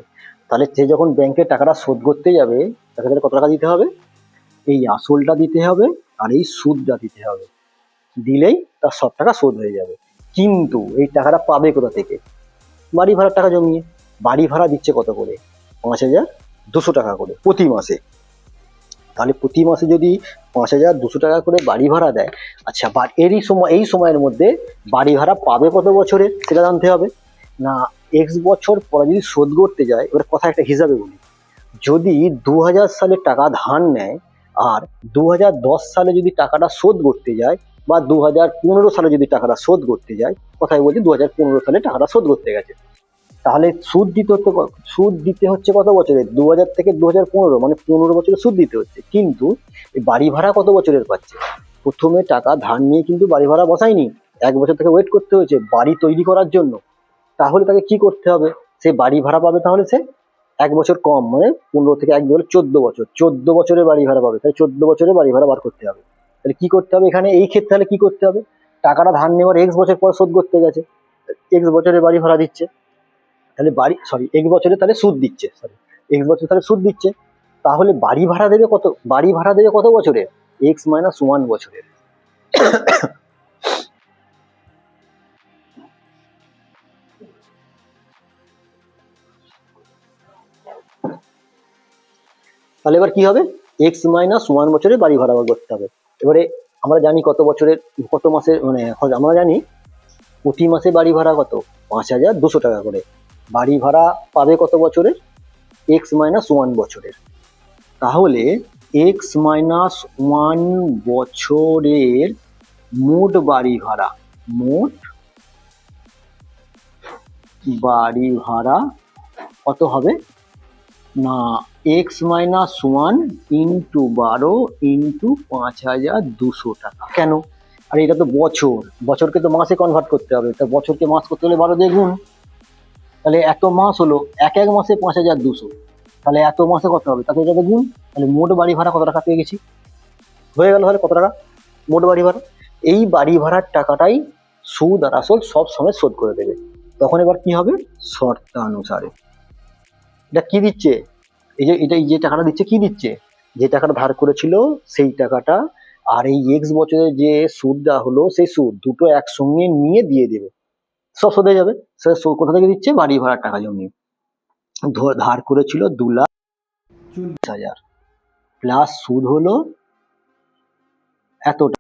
তাহলে সে যখন ব্যাংকে টাকাটা শোধ করতে যাবে তাকে তাহলে কত টাকা দিতে হবে? এই আসলটা দিতে হবে আর এই সুদটা দিতে হবে। দিলেই তার সব টাকা শোধ হয়ে যাবে। কিন্তু এই টাকাটা পাবে কোথা থেকে? বাড়ি ভাড়ার টাকা জমিয়ে। বাড়ি ভাড়া দিচ্ছে কত করে? ৫,২০০ টাকা করে প্রতি মাসে। তাহলে প্রতি মাসে যদি ৫,২০০ টাকা করে বাড়ি ভাড়া দেয়, আচ্ছা এই সময়ের মধ্যে বাড়ি ভাড়া পাবে কত বছরে সেটা জানতে হবে না। এক্স বছর পরে যদি শোধ করতে যায়, এবার কথা একটা হিসাবে বলি, যদি ২০০০ সালে টাকা ধার নেয় আর ২০১০ সালে যদি টাকাটা শোধ করতে যায় বা ২০১৫ সালে যদি টাকাটা শোধ করতে যায়, কথায় বলছি ২০১৫ সালে টাকাটা শোধ করতে গেছে, তাহলে সুদ দিতে হচ্ছে কত বছরে? ২০০০ থেকে ২০১৫, মানে ১৫ বছরে সুদ দিতে হচ্ছে। কিন্তু বাড়ি ভাড়া কত বছরের পাচ্ছে? প্রথমে টাকা ধার নিয়ে কিন্তু বাড়ি ভাড়া বসায়নি, ১ বছর থেকে ওয়েট করতে হয়েছে বাড়ি তৈরি করার জন্য। তাহলে তাকে কি করতে হবে? সে বাড়ি ভাড়া পাবে, তাহলে সে ১ বছর কম, মানে ১৫ থেকে ১ বছর ১৪ বছর, ১৪ বছরের বাড়ি ভাড়া পাবে। তাহলে ১৪ বছরের বাড়ি ভাড়া বার করতে হবে। তাহলে কি করতে হবে এখানে? এই ক্ষেত্রে তাহলে কি করতে হবে? টাকাটা ধার নেওয়ার এক্স বছর পর শোধ করতে গেছে, এক্স বছরের বাড়ি ভাড়া দিচ্ছে, তাহলে এক্স বছরে তাহলে সুদ দিচ্ছে, এক্স বছরে তাহলে সুদ দিচ্ছে। তাহলে বাড়ি ভাড়া দেবে কত? বাড়ি ভাড়া দেবে কত বছরে? এক্স মাইনাস 1 বছরের। তাহলে এবার কি হবে? এক্স মাইনাস 1 বছরে বাড়ি ভাড়া বার করতে হবে। এবারে আমরা জানি কত মাসের, মানে আমরা জানি প্রতি মাসে বাড়ি ভাড়া কত? ৫,২০০ টাকা করে। বাড়ি ভাড়া পাবে কত বছরের? এক্স মাইনাস 1 বছরের। তাহলে এক্স মাইনাস 1 বছরের মোট বাড়ি ভাড়া কত হবে না? এক্স মাইনাস 1 ইন্টু ১২ ইন্টু ৫,২০০ টাকা। কেন? আর এটা তো বছরকে তো মাসে কনভার্ট করতে হবে, তা বছরকে মাস করতে হলে ১২ দিয়ে গুণ। তাহলে এত মাস হলো, এক মাসে ৫,২০০, তাহলে এত মাসে কত হবে তাকে এটাতে গুণ। তাহলে মোট বাড়ি ভাড়া কত টাকা পেয়ে গেছি? হয়ে গেল। তাহলে কত টাকা মোট বাড়ি ভাড়া? এই বাড়ি ভাড়ার টাকাটাই সুদ আর আসল সব সময় শোধ করে দেবে। তখন এবার কি হবে? শর্তানুসারে। এটা কি দিচ্ছে? এই যে টাকাটা দিচ্ছে, কি দিচ্ছে? যে টাকাটা ধার করেছিল সেই টাকাটা, আর এই এক্স বছরে যে সুদ দেওয়া হলো সেই সুদ, দুটো একসঙ্গে নিয়ে দিয়ে দেবে, সব শোধ হয়ে যাবে। কোথা থেকে দিচ্ছে? বাড়ি ভাড়ার টাকা জমিয়ে। ধার করেছিল ২,৪০,০০০ প্লাস সুদ হলো এতটা,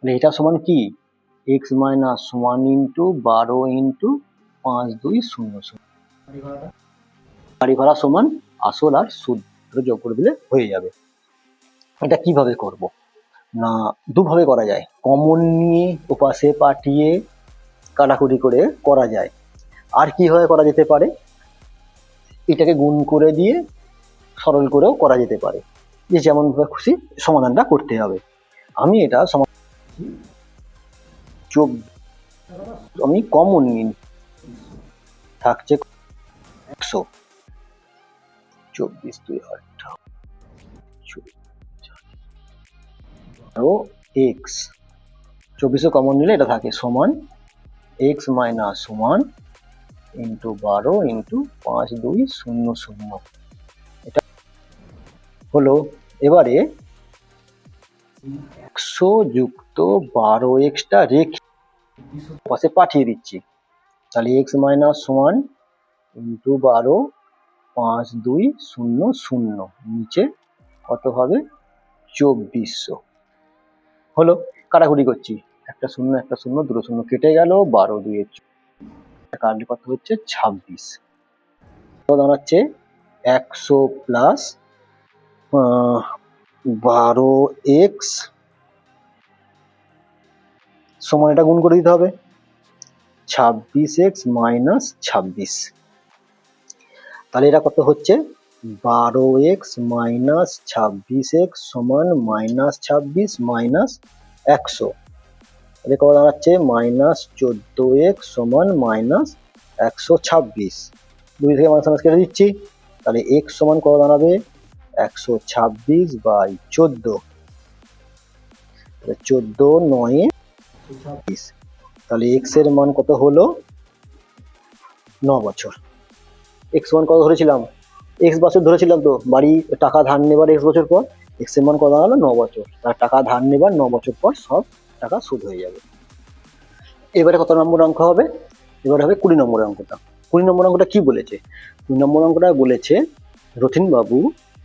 এটা সমান কি? X minus 1 into ১২ into ৫,২০০। বাড়ি ভাড়া সমান আসল আর সুদ যোগ করে দিলে হয়ে যাবে। এটা কিভাবে করব না, দুভাবে করা যায়। কমন নিয়ে ওপাশে পাঠিয়ে কাটাকুটি করে করা যায়। আর কিভাবে করা যেতে পারে? এটাকে গুণ করে দিয়ে সরল করেও করা যেতে পারে, যে যেমন ভাবে খুশি সমাধানটা করতে হবে। আমি এটা আমি কমন নিই, থাকছে ১০০, ২৪ 2 8 এক্স, ২৪ কমন নিলে এটা থাকে সমান এক্স মাইনাস 1 ইন্টু ১২ ইন্টু ৫,২০০। এটা হলো। এবারে ১০০ যুক্ত ১২ এক্সটা রেখে পাশে পাঠিয়ে দিচ্ছি। তাহলে এক্স মাইনাস 1 ইন্টু ১২ ৫,২০০, নিচে কত হবে? ২৪০০। হলো। কাটাকুটি করছি, একটা শূন্য একটা শূন্য, দুটো শূন্য কেটে গেল, ১২ 2 কাটলে কত হচ্ছে? ২৬। দাঁড়াচ্ছে ১০০ প্লাস ১২ এক্স সমান, এটা গুণ করে দিতে হবে ২৬ এক্স মাইনাস ২৬। তাহলে এটা কত হচ্ছে? ১২ এক্স মাইনাস ২৬ এক্স সমান মাইনাস ২৬ মাইনাস ১০০। তাহলে কত দাঁড়াচ্ছে? মাইনাস ১৪ এক্স সমান মাইনাস ১২৬। ২ থেকে মাইনাস কেটে দিচ্ছি, তাহলে এক্স সমান কত দাঁড়াবে? 126/14, 14 9 তাহলে এক্স এর মান কত হলো 9 বছর। এক্স মান কত ধরেছিলাম, এক্স বছর ধরেছিলাম তো, বাড়ি টাকা ধার নেবার এক্স বছর পর, এক্স এর মান কত হলো 9 বছর, তার টাকা ধার নেবার 9 বছর পর সব টাকা সুদ হয়ে যাবে। এবারে কত নম্বর অঙ্ক হবে, এবারে হবে 20 নম্বর অঙ্কটা। 20 নম্বর অঙ্কটা কি বলেছে, 20 নম্বর অঙ্কটা বলেছে রথীন বাবু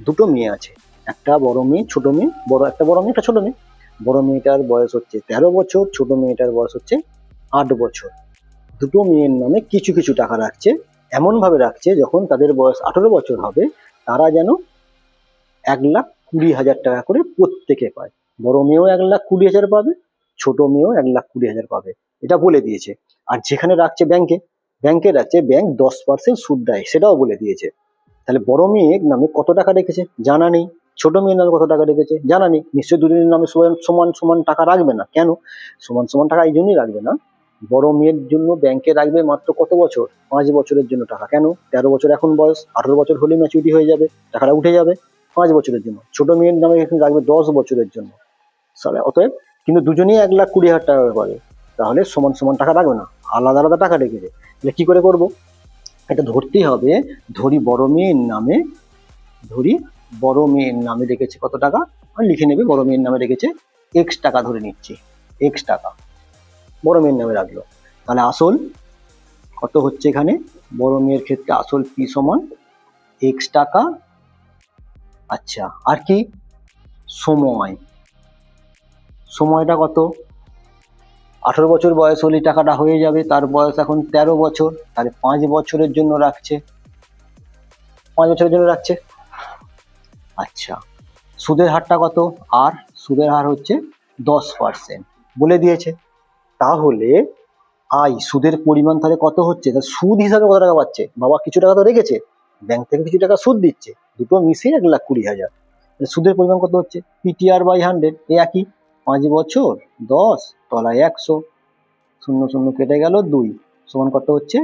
দুটো মেয়ে আছে, একটা বড় মেয়ে ছোট মেয়ে, একটা বড় মেয়ে একটা ছোট মেয়ে। বড় মেয়েটার বয়স হচ্ছে 13 বছর, ছোট মেয়েটার বয়স হচ্ছে 8 বছর। দুটো মেয়ের নামে কিছু কিছু টাকা রাখছে, এমন ভাবে রাখছে যখন তাদের বয়স 18 বছর হবে তারা যেন 1,20,000 টাকা করে প্রত্যেকে পায়। বড় মেয়েও 1,20,000 পাবে, ছোট মেয়েও 1,20,000 পাবে, এটা বলে দিয়েছে। আর যেখানে রাখছে ব্যাংকে রাখছে, ব্যাংক 10% সুদ দেয়, সেটাও বলে দিয়েছে। তাহলে বড় মেয়ের নামে কত টাকা রেখেছে জানা নেই, ছোট মেয়ের নামে কত টাকা রেখেছে জানা নেই। নিশ্চয়ই দুজনের নামে সমান সমান টাকা রাখবে না। কেন সমান সমান টাকা এই জন্যই রাখবে না, বড় মেয়ের জন্য ব্যাংকে রাখবে মাত্র কত বছর, 5 বছরের জন্য টাকা। কেন 13 বছর এখন বয়স, 18 বছর হলে ম্যাচুরিটি হয়ে যাবে, টাকাটা উঠে যাবে 5 বছরের জন্য। ছোট মেয়ের নামে রাখবে 10 বছরের জন্য। অতএব কিন্তু দুজনেই 1,20,000 টাকা করে, তাহলে সমান সমান টাকা রাখবে না, আলাদা আলাদা টাকা রেখেছে। তাহলে কি করে করবো, এটা ধরতেই হবে। ধরি বড় মেয়ের নামে রেখেছে কত টাকা, আর লিখে নেবে বড় মেয়ের নামে রেখেছে এক্স টাকা, ধরে নিচ্ছি এক্স টাকা বড় মেয়ের নামে রাখলো। তাহলে আসল কত হচ্ছে এখানে, বড় মেয়ের ক্ষেত্রে আসল পি সমান এক্স টাকা। আচ্ছা আর কি, সময়টা কত, 18 বছর বয়স হলে টাকাটা হয়ে যাবে, তার বয়স এখন 13 বছর, তাহলে 5 বছরের জন্য রাখছে, 5 বছরের জন্য রাখছে। আচ্ছা সুদের হারটা কত, আর সুদের হার হচ্ছে 10% বলে দিয়েছে। তাহলে সুদের পরিমাণ তাহলে কত হচ্ছে, সুদ হিসাবে কত টাকা পাচ্ছে, বাবা কিছু টাকা তো রেখেছে, ব্যাংক থেকে কিছু টাকা সুদ দিচ্ছে, দুটো মিশিয়ে 1,20,000। সুদের পরিমাণ কত হচ্ছে PTR/100, একই, 5 বছর 10 তলায় 100, 0 0 কেটে গেল 2 সমান কত হচ্ছে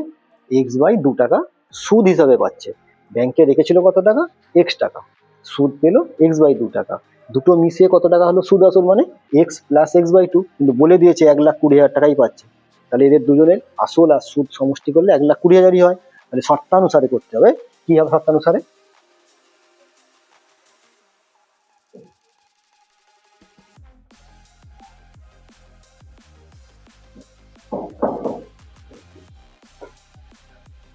x/2 টাকা সুদ হিসাবে পাচ্ছে। ব্যাংকে রেখেছিল কত টাকা, x টাকা, সুদ পেলো x/2 টাকা, দুটো মিশিয়ে কত টাকা হলো সুদ আসল, মানে x + x/2, কিন্তু বলে দিয়েছে 1,20,000 টাকাই পাচ্ছে। তাহলে এদের দুজনের আসল আর সুদ সমষ্টি করলে 1,20,000ই হয়। তাহলে শর্তানুসারে করতে হবে, কি হবে শর্তানুসারে,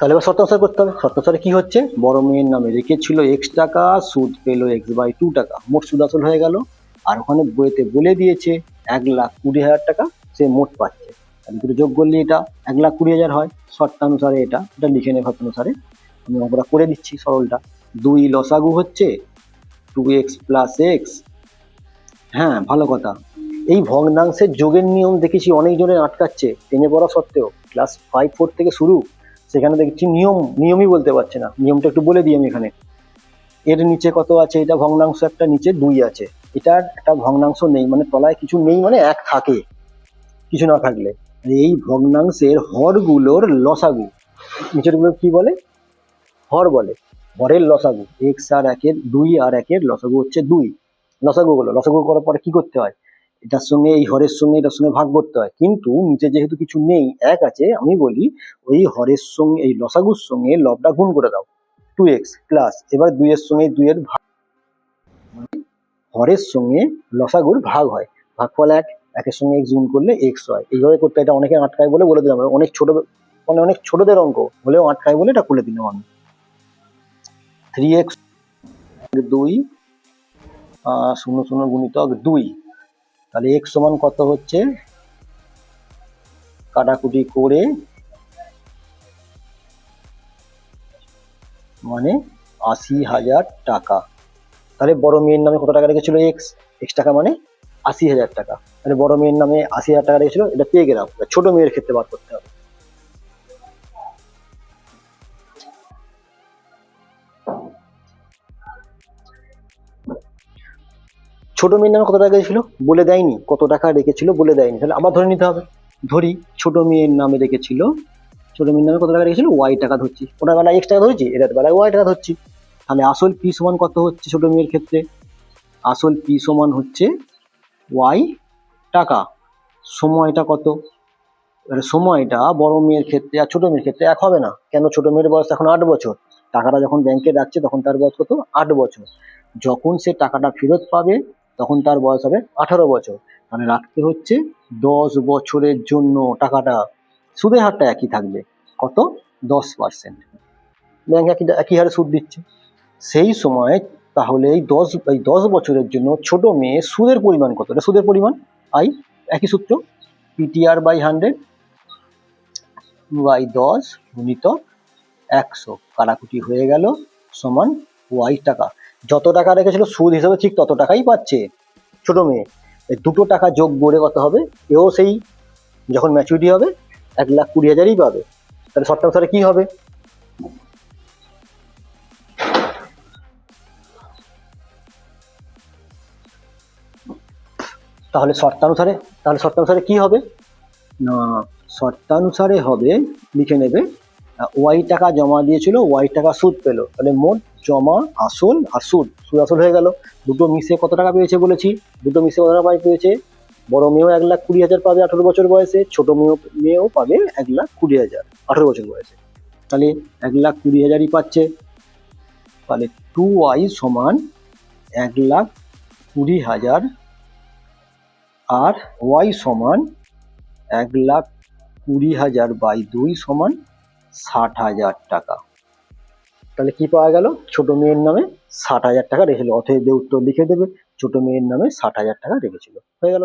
তাহলে এবার শর্তানুসারে করতে হবে। শর্তানুসারে কি হচ্ছে, বড় মেয়ের নামে রেখেছিল x টাকা, সুদ পেলো x/2 টাকা, মোট সুদ আসল হয়ে গেল। আর ওখানে বইতে বলে দিয়েছে 1,20,000 টাকা সে মোট পাচ্ছে, তাহলে দুটো যোগ করলে এটা 1,20,000 হয়। শর্তানুসারে এটা লিখে নেই, শর্তানুসারে আমি অঙ্কটা করে দিচ্ছি সরলটা। 2 লসাগু হচ্ছে 2x + x। হ্যাঁ ভালো কথা, এই ভগ্নাংশের যোগের নিয়ম দেখেছি অনেকজনের আটকাচ্ছে, টেনে পড়া সত্ত্বেও, ক্লাস 5-4 থেকে শুরু, সেখানে দেখছি নিয়মই বলতে পারছে না। নিয়মটা একটু বলে দিই আমি এখানে। এর নিচে কত আছে, এটা ভগ্নাংশ, একটা নিচে 2 আছে, এটার একটা ভগ্নাংশ নেই, মানে তলায় কিছু নেই, মানে 1 থাকে, কিছু না থাকলে এই ভগ্নাংশের হরগুলোর লসাগু, নিচের গুলো কি বলে, হর বলে, হরের লসাগু, x আর 1-এর 2 আর 1-এর লসাগু হচ্ছে 2। লসাগু করার পরে কি করতে হয়, এটার সঙ্গে এই হরের সঙ্গে এটার সঙ্গে ভাগ করতে হয়, কিন্তু নিচে যেহেতু কিছু নেই 1 আছে, আমি বলি ওই হরের সঙ্গে এই লসাগুর সঙ্গে লবটা গুণ করে দাও 2x প্লাস, এবার 2 এর সঙ্গে 2 এর ভাগ, হরের সঙ্গে লসাগুর ভাগ হয়, ভাগফল 1, 1-এর সঙ্গে x গুণ করলে x হয়। এইভাবে করতে, এটা অনেকে আটকায় বলে বলে দিলাম, অনেক ছোটদের অঙ্ক হলেও আটকায় বলে এটা বলে দিলাম আমি। 3x 2 0 0 গুণিতক 2, তাহলে x সমান কত হচ্ছে, কাটাকুটি করে মানে 80,000 টাকা। তাহলে বড় মেয়ের নামে কত টাকা রেখেছিল x টাকা, মানে 80,000 টাকা। তাহলে বড় মেয়ের নামে 80,000 টাকা রেখেছিল, এটা পেয়ে গেলাম। ছোট মেয়ের ক্ষেত্রে বার করতে হবে। ছোট মেয়ের নামে কত টাকা রেখেছিল বলে দেয়নি, কত টাকা রেখেছিল বলে দেয়নি, তাহলে আবার ধরে নিতে হবে। ধরি ছোট মেয়ের নামে কত টাকা রেখেছিল, y টাকা ধরছি, ওটার বেলায় x টাকা ধরছি, এটার বেলায় y টাকা ধরছি। তাহলে আসল পি সমান কত হচ্ছে ছোট মেয়ের ক্ষেত্রে? আসল পি সমান হচ্ছে ওয়াই টাকা। সময়টা কত? এবারে সময়টা বড় মেয়ের ক্ষেত্রে আর ছোট মেয়ের ক্ষেত্রে এক হবে না। কেন? ছোট মেয়ের বয়স এখন 8 বছর, টাকাটা যখন ব্যাংকে রাখছে তখন তার বয়স কত? 8 বছর। যখন সে টাকাটা ফেরত পাবে তখন তার বয়স হবে 18 বছর। মানে রাখতে হচ্ছে 10 বছরের জন্য টাকাটা। সুদের হারটা একই থাকবে, কত? 10%। ব্যাংক একই হারে সুদ দিচ্ছে। সেই সময় তাহলে এই দশ বছরের জন্য ছোট মেয়ে সুদের পরিমাণ কত? এটা সুদের পরিমাণ আই, একই সূত্র, পিটিআর বাই 100 বাই 10 গুণিত 100, কাটাকুটি হয়ে গেল, সমান ওয়াই টাকা। যত টাকা রেখেছিল সুদ হিসাবে ঠিক তত টাকাই পাচ্ছে ছোট মেয়ে। এই দুটো টাকা যোগ করে কত হবে? এও সেই যখন ম্যাচুরিটি হবে 1,20,000ই পাবে। তাহলে শর্ট টার্ম কি হবে? তাহলে শর্তানুসারে কি হবে না? শর্তানুসারে হবে, লিখে নেবে, ওয়াই টাকা জমা দিয়েছিল, ওয়াই টাকা সুদ পেলো, তাহলে মোট জমা আসল আর সুদ আসল হয়ে গেল। দুটো মিশে কত টাকা পেয়েছে বলেছি? দুটো মিশে কত টাকা পেয়েছে? বড় মেয়েও 1,20,000 পাবে 18 বছর বয়সে, ছোট মেয়েও পাবে 1,20,000 18 বছর বয়সে। তাহলে 1,20,000ই পাচ্ছে। তাহলে 2y সমান 1,20,000 আর ওয়াই সমান 1,20,000 বাই 2 সমান 60,000 টাকা। তাহলে কি পাওয়া গেল? ছোট মেয়ের নামে 60,000 টাকা রেখেছিল। অতএব উত্তর লিখে দেবে, ছোট মেয়ের নামে 60,000 টাকা রেখেছিল। হয়ে গেল।